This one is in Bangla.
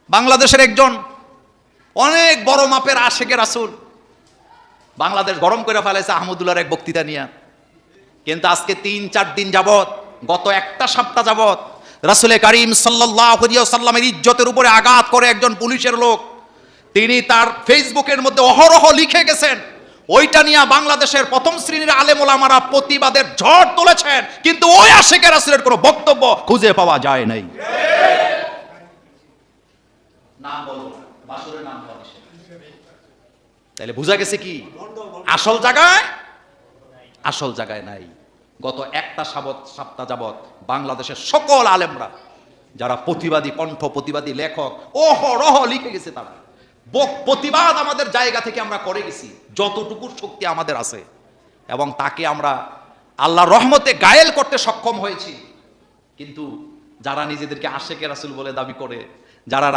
বাংলাদেশের একজন অনেক বড় মাপের আশেকে রাসূল, বাংলাদেশ গরম করে ফেলেছে আহমদুল্লাহর এক বক্তৃতা নিয়ে। কিন্তু আজকে ৩-৪ দিন যাবত, গত একটা সপ্তাহ যাবত রাসূল কারীম সাল্লাল্লাহু আলাইহি ওয়াসাল্লামের ইজ্জতের উপরে আঘাত করে একজন পুলিশের লোক, তিনি তার ফেসবুকের মধ্যে অহরহ লিখে গেছেন, ওইটা নিয়ে বাংলাদেশের প্রথম শ্রেণীর আলেম ওলামারা প্রতিবাদের ঝড় তুলেছেন, কিন্তু ওই আশেকে রাসূলের কোনো বক্তব্য খুঁজে পাওয়া যায় নাই। নাম বলবো না, বাসুরের নাম বলা নিষেধ। তাহলে বোঝা গেছে কি আসল জায়গায় নাই। গত একটা সপ্তাহ যাবত বাংলাদেশের সকল আলেমরা যারা প্রতিবাদী কণ্ঠ, প্রতিবাদী লেখক, অহরহ লিখে গেছে, তারা প্রতিবাদ আমাদের জায়গা থেকে আমরা করে গেছি যতটুকু শক্তি আমাদের আছে, এবং তাকে আমরা আল্লাহর রহমতে গায়েল করতে সক্ষম হয়েছি। কিন্তু যারা নিজেদেরকে আশেকে রাসূল বলে দাবি করে, যারা